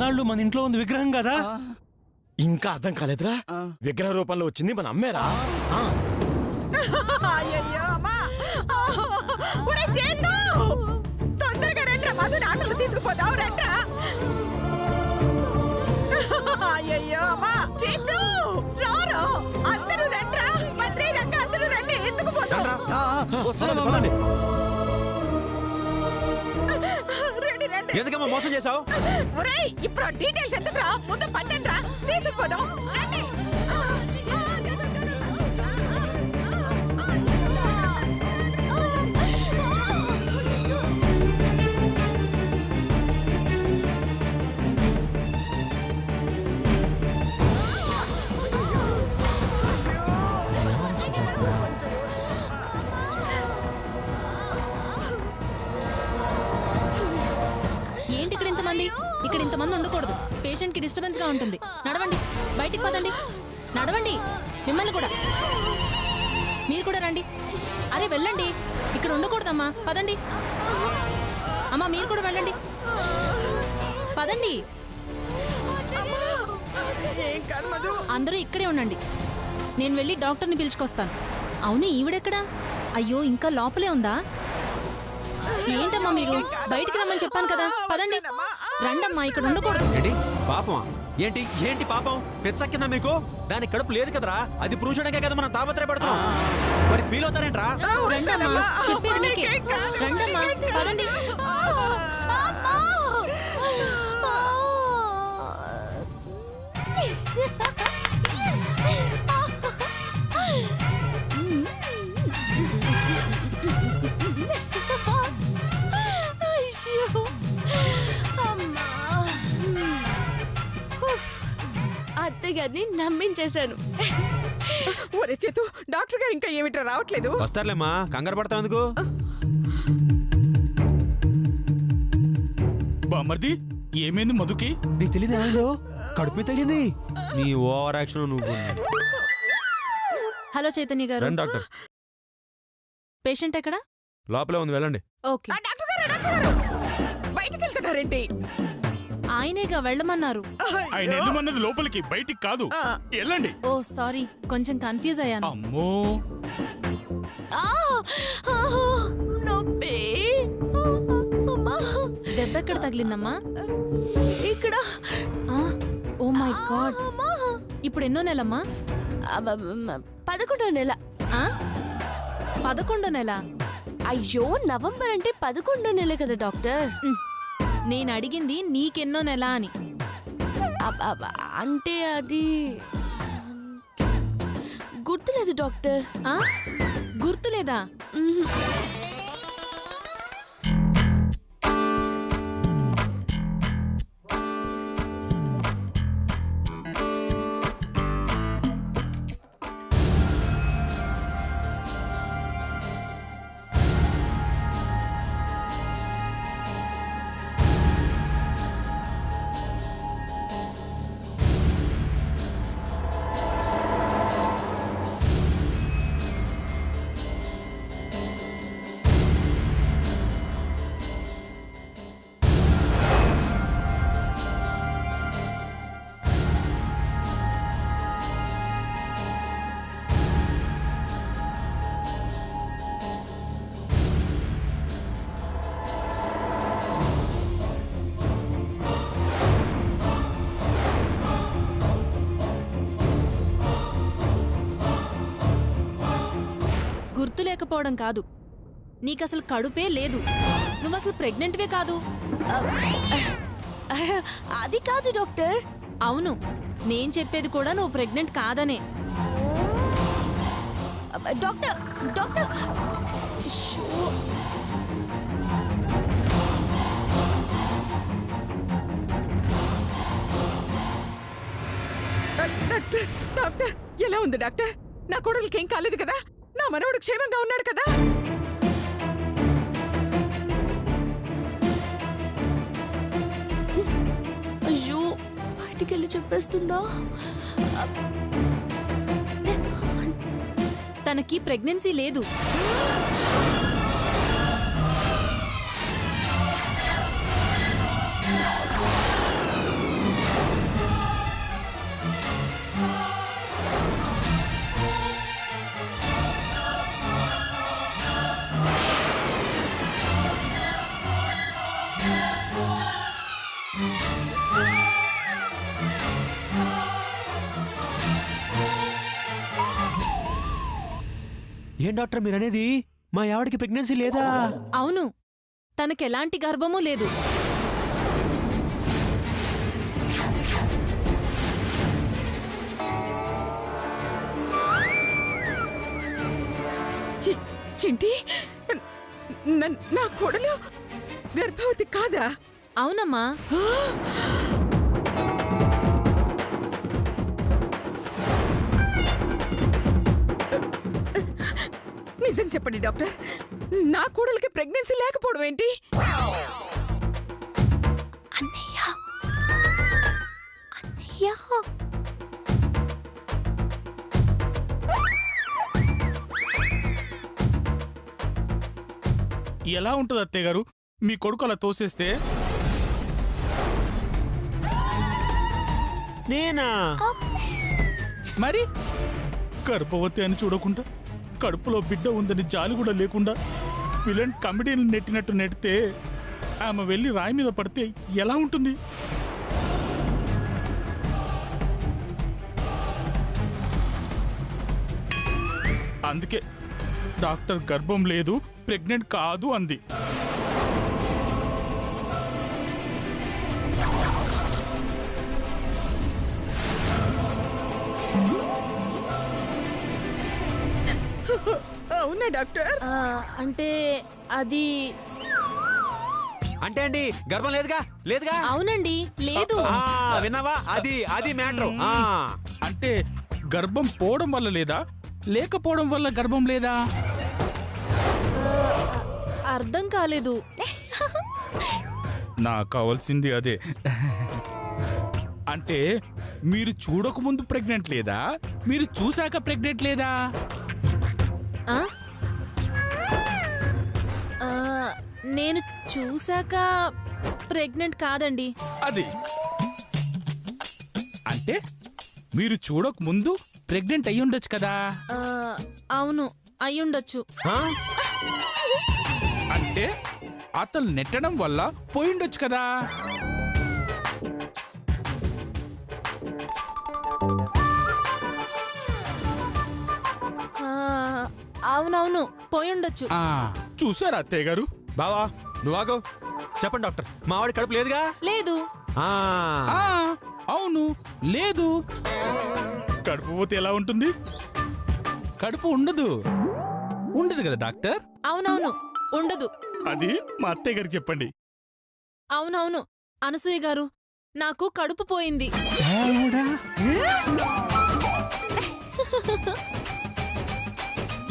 ఇన్నాళ్ళు మన ఇంట్లో ఉంది విగ్రహం కదా? ఇంకా అర్థం కాలేదురా? విగ్రహ రూపంలో వచ్చింది మన అమ్మేరా. తొందరగా రండ్రా, మధు ఆటలు తీసుకుపోతావు రండ్రా. అయ్యయ్యో అమ్మా, చేద్దు రారా, అందరూ రండ్రా, మంత్రి రంగ అందరూ రండి, ఎందుకు పోతావు? ఎందుకమ్మా మోసం చేసావు? ఒరేయ్, ఇప్పుడు డీటెయిల్స్ ఎందుకురా, ముందు పట్టండ్రా, తీసుకుపోదాం రండి. ఇక్కడ ఇంతమంది ఉండకూడదు. పేషెంట్ కి డిస్టర్బెన్స్ గా ఉంటుంది. నడవండి, బయటికి పదండి, నడవండి. మిమ్మల్ని కూడా, మీరు కూడా రండి. అరే వెళ్ళండి, ఇక్కడ ఉండకూడదమ్మా, పదండి. అమ్మా మీరు కూడా వెళ్ళండి, పదండి. అందరూ ఇక్కడే ఉండండి, నేను వెళ్ళి డాక్టర్ని పిలుచుకొస్తాను. అవును, ఈవిడెక్కడా? అయ్యో, ఇంకా లోపలే ఉందా? ఏంటమ్మా మీరు, బయటికి రమ్మని చెప్పాను కదా, పదండి. రండమ్మా, ఇక్కడ ఉండకూడదు. ఏంటి పాపమా? ఏంటి ఏంటి పాపం? పెచ్చక్కిందా మీకు? దానికి కడుపు లేదు కదరా, అది ప్రూవ్ చేయడానికే కదా మనం తాపత్రయపడుతున్నాం. మరి ఫీల్ అవుతారేంట్రా? రండమ్మా, చెప్పేది మీకే. రండమ్మా, పదండి. అత్తగారిని నమ్మించేశాను. ఒరే చేతు, డాక్టర్ గారు ఇంకా ఏమిట్రా రావట్లేదు? వస్తారులేమ్మా, కంగారు పడతావు ఎందుకు? బామర్ది, ఏమైంది మధుకి? నీకు తెలియదు, కడుపు తగ్గింది. నీ ఓవర్ యాక్షన్ నువ్వు. హలో చైతన్య గారు. రండి డాక్టర్. పేషెంట్ ఎక్కడా? లోపలే ఉంది, వెళ్ళండి. ఓకే. బయటికి వెళ్తున్నారేంటి? ఆయనేగా వెళ్ళమన్నారు. ఆయన వెళ్ళమన్నది లోపలికి, బయటికి కాదు. వెళ్ళండి. ఓ సారీ, కొంచెం కన్ఫ్యూజ్ అయ్యాను. అమ్మో, దెబ్బెక్కడ తగిలిందమ్మా? ఇక్కడ. ఓ మై గాడ్, ఇప్పుడు ఎన్నో నెలమ్మా? 11వ నెల. 11వ నెల? అయ్యో, నవంబర్ అంటే 11వ నెల కదా డాక్టర్. నేను అడిగింది నీకెన్నో నెల అని. అంటే అది గుర్తులేదు డాక్టర్. గుర్తులేదా? గుర్తు లేకపోవడం కాదు, నీకసలు కడుపే లేదు. నువ్వు అసలు ప్రెగ్నెంట్వే కాదు. అది కాదు డాక్టర్. అవును, నేను చెప్పేది కూడా నువ్వు ప్రెగ్నెంట్ కాదనే. డాక్టర్ డాక్టర్ డాక్టర్ డాక్టర్ ఎలా ఉంది డాక్టర్? నా కొడుకుకి ఏం కాలేదు కదా? నా మనవడు క్షేమంగా ఉన్నాడు కదా? అయ్యో, బయటికెళ్ళి చెప్పేస్తుందా? తనకి ప్రెగ్నెన్సీ లేదు. ఏం డాక్టర్ మీరనేది? మా ఆవిడకి ప్రెగ్నెన్సీ లేదా? అవును, తనకెలాంటి గర్భమూ లేదు. ఏంటి? నా కోడలు గర్భవతి కాదా? అవునమ్మా. నిజం చెప్పండి డాక్టర్, నా కోడలికి ప్రెగ్నెన్సీ లేకపోవడం ఏంటి? అన్నయ్య అన్నయ్య ఎలా ఉంటుంది అత్తయ్య గారు మీ కొడుకు అలా తోసేస్తే? నేనా? మరి గర్భవతి అని చూడకుండా, కడుపులో బిడ్డ ఉందని జాలి కూడా లేకుండా విలన్ కమెడీని నెట్టినట్టు నెట్టితే ఆమె వెళ్ళి రాయి మీద పడితే ఎలా ఉంటుంది? అందుకే డాక్టర్ గర్భం లేదు, ప్రెగ్నెంట్ కాదు అంది. అవునా డాక్టర్? అంటే అది అంటే అండి గర్భం లేదుగా? లేదుగా? అవునండి, లేదు. విన్నావా? అది మ్యాటర్. అంటే గర్భం పోవడం వల్ల లేదా, లేకపోవడం వల్ల గర్భం లేదా? అర్థం కాలేదు. నాకు కావాల్సింది అదే. అంటే మీరు చూడకముందు ప్రెగ్నెంట్ లేదా, మీరు చూశాక ప్రెగ్నెంట్ లేదా? ఆ? నేను చూశాక ప్రెగ్నెంట్ కాదండి. అది అంటే మీరు చూడక ముందు ప్రెగ్నెంట్ అయ్యి ఉండొచ్చు కదా? అవును, అయ్యుండొచ్చు. అంటే అతను నెట్టడం వల్ల పోయిండొచ్చు కదా? అవునవును, పోయుండొచ్చు. చూసారా అత్తయ్య గారు? బావా నువ్వాగో. చెప్పండి డాక్టర్, మా ఆవిడ కడుపు లేదుగా? లేదు. అవును, లేదు. కడుపు పోతే ఎలా ఉంటుంది? కడుపు ఉండదు కదా డాక్టర్? అవునవును, ఉండదు. అది మా అత్తయ్య గారికి చెప్పండి. అవునవును అనసూయ గారు, నాకు కడుపు పోయింది.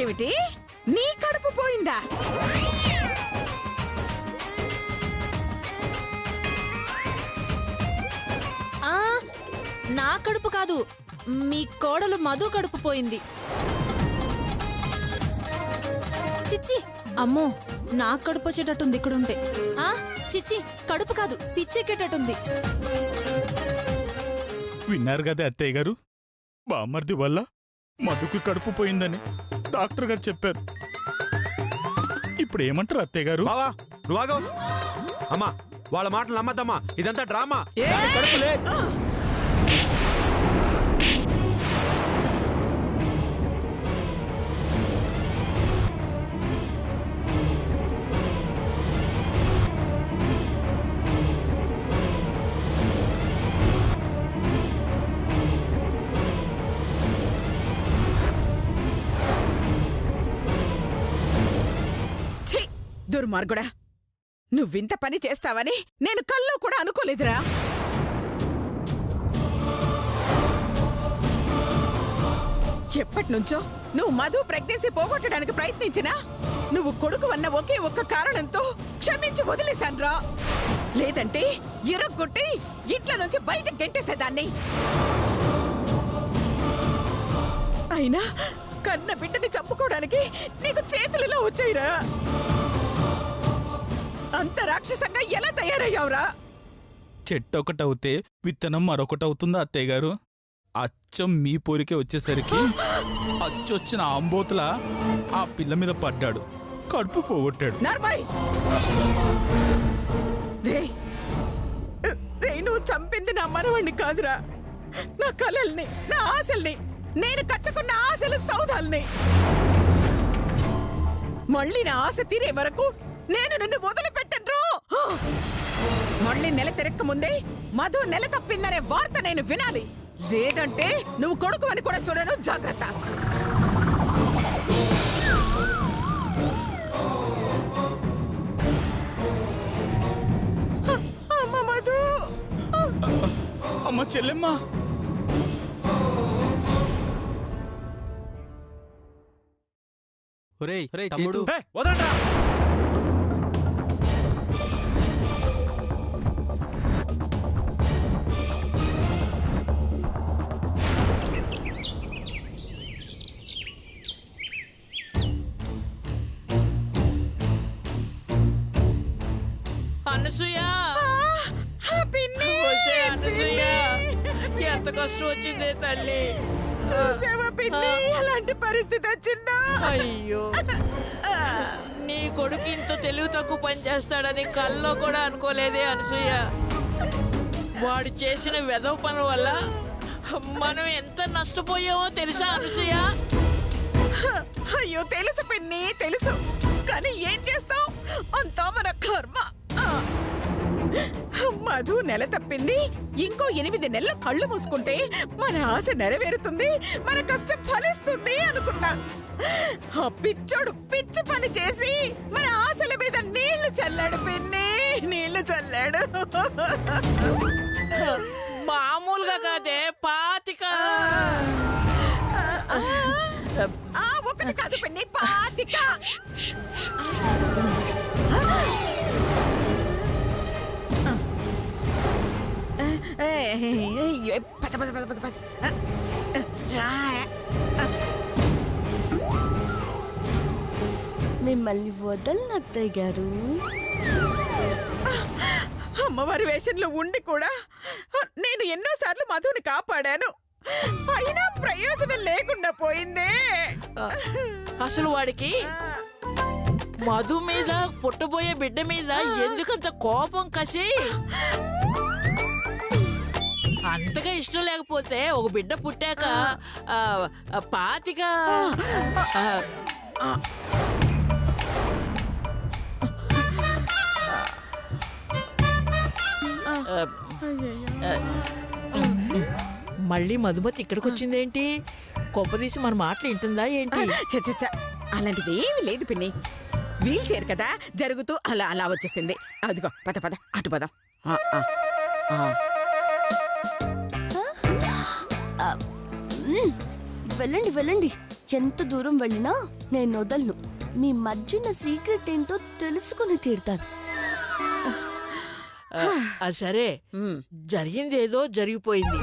ఏమిటి? నీ కడుపు పోయిందా? నా కడుపు కాదు, మీ కోడలు మధు కడుపు పోయింది. చిచ్చి, అమ్మో, నా కడుపు వచ్చేటట్టుంది ఇక్కడుంటే. చిచ్చి, కడుపు కాదు, పిచ్చెక్కేటట్టుంది. విన్నారు కదా అత్తయ్య గారు, బామ్మర్ది వల్ల మధుకు కడుపు పోయిందని డాక్టర్ గారు చెప్పారు. ఇప్పుడు ఏమంటారు అత్తయ్య గారు? బావా నువ్వాగో. అమ్మా వాళ్ళ మాటలు నమ్మద్దమ్మా, ఇదంతా డ్రామా. కడుపు లేదు. దుర్మార్గుడా, నువ్వింత పని చేస్తావని నేను కల్లో కూడా అనుకోలేదురా. ఎప్పటినుంచో నువ్వు మధు ప్రెగ్నెన్సీ పోగొట్టడానికి ప్రయత్నించినా నువ్వు కొడుకు అన్న ఒకే ఒక్క కారణంతో క్షమించి వదిలేశాన్రా. లేదంటే ఎరగొట్టి ఇంట్లో నుంచి బయట గెంటేసేదాన్ని. అయినా కన్న బిడ్డని చంపుకోవడానికి నీకు చేతులలో వచ్చాయిరా. అంత రాక్షసంగా ఎలా తయారయ్యావురా? చెట్టు ఒకటవుతే విత్తనం మరొకటవుతుందా అత్తయ్య గారు? అచ్చం మీ పోలికే వచ్చేసరికి అచ్చొచ్చిన ఆంబోతులా ఆ పిల్ల మీద పడ్డాడు, కడుపు పోగొట్టాడు. నువ్వు చంపింది నా మనవాణ్ణి కాదురా, నా కలల్ని, నా ఆశల్ని, నేను కట్టుకున్న ఆశల సౌధాల్ని. మళ్ళీ నా ఆశ తీరే వరకు నేను నిన్ను వదిలిపెట్టను. మళ్ళీ నెల తిరక్క ముందే మధు నెల తప్పిందనే వార్త నేను వినాలి. లేదంటే నువ్వు కొడుకు అని కూడా చూడను. జాగ్రత్త. అమ్మ మధు, అమ్మ చెల్లెమ్మ. ఒరేయ్ తమ్ముడు, వదలరా. అనసూయ, అనసూయ, ఎంత కష్టం వచ్చిందే తల్లి. చూసావా పిన్ని ఎలాంటి పరిస్థితి వచ్చిందో. అయ్యో, నీ కొడుకు ఇంత తెలివి తక్కువ పని చేస్తాడని కల్లో కూడా అనుకోలేదే అనసూయ. వాడు చేసిన వెధవ పని వల్ల మనం ఎంత నష్టపోయామో తెలుసా అనసూయ? అయ్యో తెలుసు పిన్ని, తెలుసు. కానీ ఏం చేస్తావు, అంతా మన కర్మ. మధు నెల తప్పింది. ఇంకో 8 నెలలు కళ్ళు మూసుకుంటే మన ఆశ నెరవేరుతుంది, మన కష్టం ఫలిస్తుంది అనుకున్నా. ఆ పిచ్చోడు పిచ్చి పని చేసి మన ఆశల మీద నీళ్లు చల్లాడు పిన్ని, నీళ్లు చల్లాడు. మామూలుగా కాదే, 25. ఒకటి కాదు పిన్ని, 25. పద పద పద పద పద. మిమ్మల్ని వదలను అత్తయ్య గారు. అమ్మవారి వేషంలో ఉండి కూడా నేను ఎన్నోసార్లు మధుని కాపాడాను. అయినా ప్రయోజనం లేకుండా పోయిందే. అసలు వాడికి మధు మీద, పుట్టబోయే బిడ్డ మీద ఎందుకంత కోపం, కసి? అంతగా ఇష్టం లేకపోతే ఒక బిడ్డ పుట్టాక 25 మళ్ళీ మధుమతి ఇక్కడికి వచ్చిందేంటి? కొప్పదీసి మన మాటలు వింటుందా ఏంటి? చ అలాంటిది ఏమి లేదు పిన్ని. వీల్ చైర్ కదా, జరుగుతూ అలా అలా వచ్చేసింది. అదిగో పద పద, అటు పద. వెళ్ళండి వెళ్ళండి. ఎంత దూరం వెళ్ళినా నేను వదలను. మీ మధ్యన సీక్రెట్ ఏంటో తెలుసుకుని తీరుతాను. అది సరే, జరిగిందేదో జరిగిపోయింది.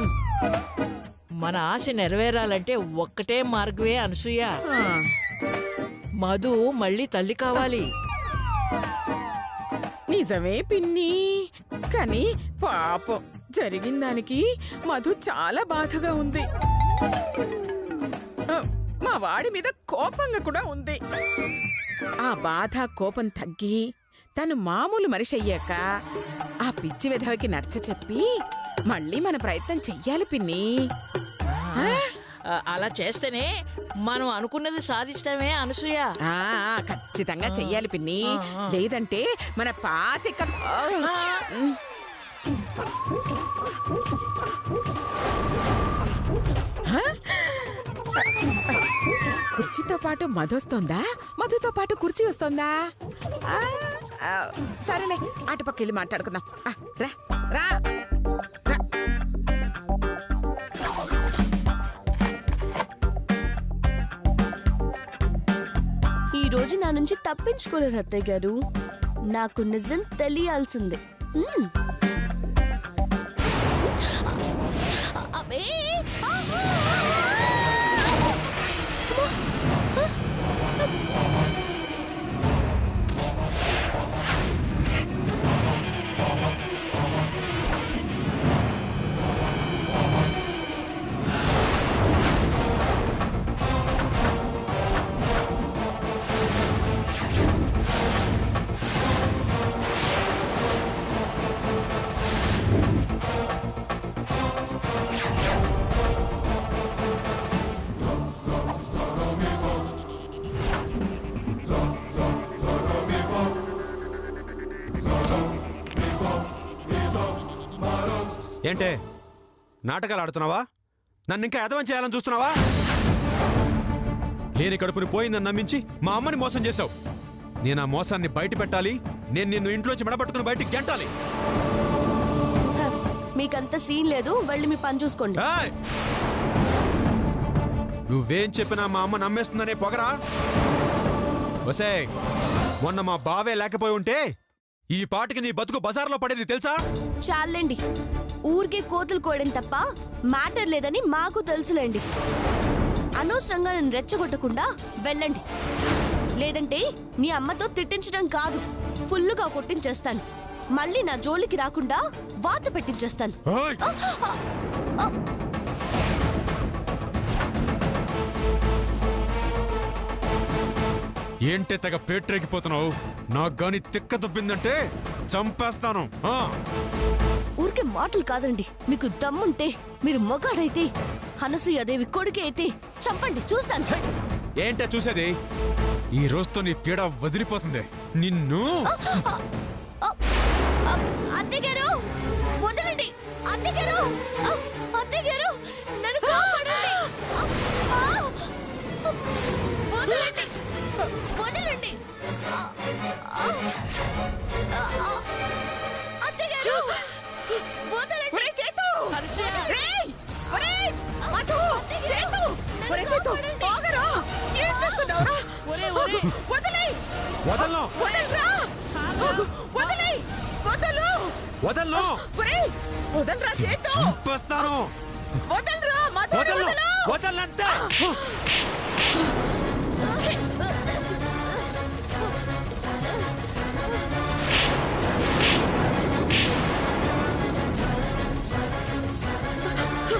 మన ఆశ నెరవేరాలంటే ఒక్కటే మార్గమే అనసూయ. మధు మళ్ళీ తల్లి కావాలి. నిజమే పిన్ని, కానీ పాపం జరిగిన దానికి మధు చాలా బాధగా ఉంది. మా వాడి మీద కోపంగా కూడా ఉంది. ఆ బాధ కోపం తగ్గి తను మామూలు మనిషి అయ్యాక ఆ పిచ్చి విధవకి నచ్చ చెప్పి మళ్ళీ మన ప్రయత్నం చెయ్యాలి పిన్ని. అలా చేస్తేనే మనం అనుకున్నది సాధిస్తామే అనసూయ. ఖచ్చితంగా చెయ్యాలి పిన్ని. లేదంటే మన 25 కుర్చీతో పాటు మధు వస్తుందా, మధుతో పాటు కుర్చీ వస్తుందా? సరేలే, అటుపక్క వెళ్ళి మాట్లాడుకుందాం. రా రా రా. ఈ రోజు నా నుంచి తప్పించుకోలేరు అత్తయ్య గారు. నాకు నిజం తెలియాల్సిందే. ఏంటే నాటకాలు ఆడుతున్నావా? నన్ను ఇంకా ఎదవం చేయాలని చూస్తున్నావా? లేని కడుపుని పోయిందని నమ్మించి మా అమ్మని మోసం చేశావు. నేను ఆ మోసాన్ని బయట పెట్టాలి. నేను నిన్ను ఇంట్లోంచి మెడపట్టుకుని బయటికి గెంటాలి. మీకంత సీన్ లేదు, వెళ్ళి మీ పని చూసుకోండి. ఏయ్! నువ్వేం చెప్పినా మా అమ్మ నమ్మేస్తుందనే పొగరా? వసే, మొన్న మా బావే లేకపోయి ఉంటే ఈ పాటికి నీ బతుకు బజార్లో పడేది తెలుసా? చాలండి, ఊరికే కోతులు కోయడం తప్ప మ్యాటర్ లేదని మాకు తెలుసులేండి. అనవసరంగా నేను రెచ్చగొట్టకుండా వెళ్ళండి. లేదంటే నీ అమ్మతో తిట్టించడం కాదు, ఫుల్లుగా కొట్టించేస్తాను. మళ్ళీ నా జోలికి రాకుండా వాత పెట్టించేస్తాను. ఏయ్! ఏంటే తెగ పేట్రెక్కిపోతున్నావు? నాకు గాని తిక్క తప్పిందంటే చంపేస్తాను. ఊరికే మాటలు కాదండి, మీకు దమ్ముంటే మీరు మొగాడైతే అనసూయదేవి కొడుకే అయితే చంపండి, చూస్తాను. ఏంటే చూసేది? ఈ రోజుతో నీ పీడ వదిలిపోతుంది. నిన్ను అత్తగారు వదలండి, అత్తగారు, అత్తగారు నన్ను కాపాడండి. వదలండి, వదలండి అత్తగారు, వదలండి. చేతు, రేయ్, ఒరేయ్, మధు, చేతు, ఒరే చేతు, ఆగరా, ఏం చేస్తున్నావురా? వదలేయ్, వదలను, వదలరా, వదలేయ్, వదలు, వదలను, ఒరేయ్, వదలరా చేతు, చంపేస్తాను. వదలరా మధు, వదలను, వదలు. వదలంతే.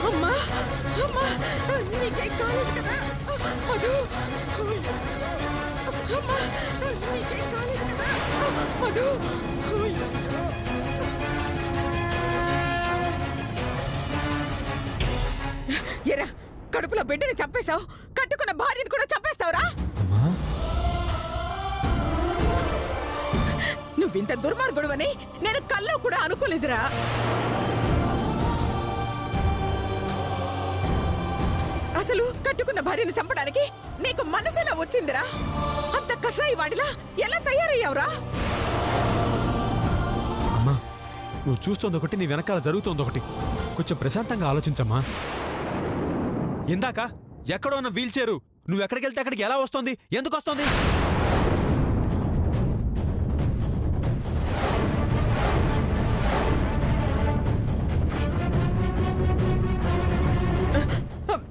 అమ్మా, అమ్మా, నీకేం కాలేదు కదా మధు? అమ్మా, నీకేం కాలేదు కదా మధు? ఎరా, కడుపులో బిడ్డని చంపేశావు, కట్టుకున్న భార్యని కూడా చంపేస్తావురా? నువ్వింత దుర్మార్గుడువని నేను కల్లో కూడా అనుకోలేదురా. అసలు కట్టుకున్న భార్యను చంపడానికి నీకు మనసెలా వచ్చిందిరా? అంత కసాయి వాడిలా ఎలా తయారయ్యావురా? అమ్మా, నువ్వు చూస్తోంది ఒకటి, నీ వెనకాల జరుగుతోంది ఒకటి. కొంచెం ప్రశాంతంగా ఆలోచించమ్మా. ఇందాక ఎక్కడో ఉన్న వీల్ చైరు నువ్వు ఎక్కడికి వెళ్తే అక్కడికి ఎలా వస్తుంది? ఎందుకు వస్తుంది?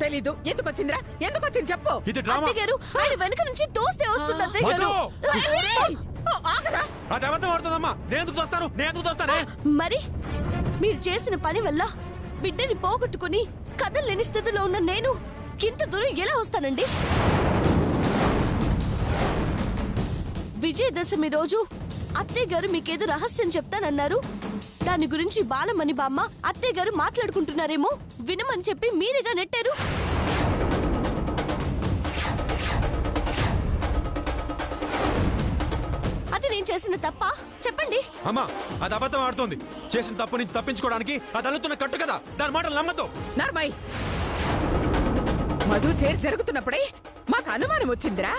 తెలీదు. ఎందుకు వచ్చిందిరా? ఎందుకు వచ్చింది చెప్పు. ఇది డ్రామా. అత్తగారు, ఆయన వెనక నుంచి తోస్తే వస్తుంది అత్తగారు. ఆగరా. అది అబద్ధం ఆడుతుందమ్మా. నేను ఎందుకు తోస్తాను? నేను ఎందుకు తోస్తానే? మరి మీరు చేసిన పని వల్ల బిడ్డని పోగొట్టుకుని కదలలేని స్థితిలో ఉన్న నేను ఇంత దూరం ఎలా వస్తానండి? విజయదశమి రోజు అత్తయ్య గారు మీకేదో రహస్యం చెప్తానన్నారు. దాని గురించి బాలమణి బామ్మ అత్తయ్య గారు మాట్లాడుకుంటున్నారేమో వినమని చెప్పి మీరేగా నెట్టారు. అది నేను చేసిన తప్ప? చెప్పండి. అమ్మా, అది అబద్ధం ఆడుతోంది. చేసిన తప్పు నుంచి తప్పించుకోవడానికి అది అల్లుతున్న కట్టు కదా, దాని మాటలు నమ్మద్దు. నార్మై, మధు చేరి జరుగుతున్నప్పుడే మాకు అనుమానం వచ్చిందిరా.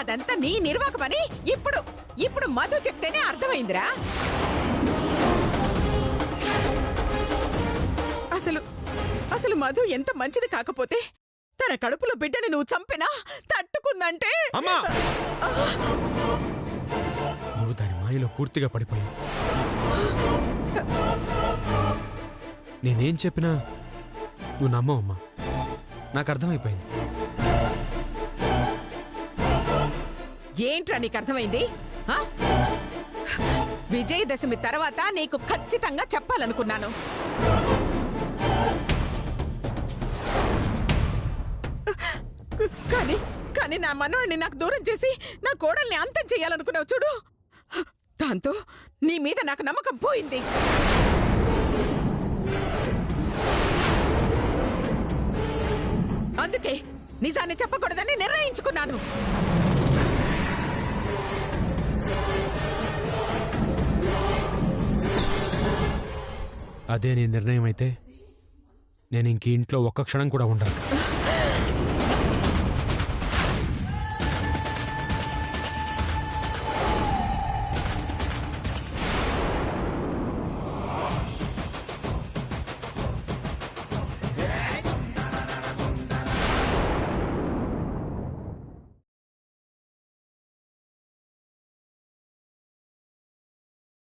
అదంతా నీ నిర్వాకమని ఇప్పుడు మధు చెప్తేనే అర్థమైందిరా. అసలు మధు ఎంత మంచిది కాకపోతే తన కడుపులో బిడ్డని నువ్వు చంపినా తట్టుకుందంటే. అమ్మా, నువ్వు దాని మాయలో పూర్తిగా పడిపోయావు. నేనేం చెప్పినా నువ్వు నమ్మవమ్మా. నాకు అర్థమైపోయింది. ఏంట్రా నీకు అర్థమైంది? విజయదశమి తర్వాత నీకు ఖచ్చితంగా చెప్పాలనుకున్నాను. కానీ నా మనవడిని నాకు దూరం చేసి నా కోడల్ని అంతం చేయాలనుకున్నావు చూడు. దాంతో నీ మీద నాకు నమ్మకం పోయింది. అందుకే నిజాన్ని చెప్పకూడదని నిర్ణయించుకున్నాను. అదే నీ నిర్ణయం అయితే నేను ఇంక ఇంట్లో ఒక్క క్షణం కూడా ఉండను.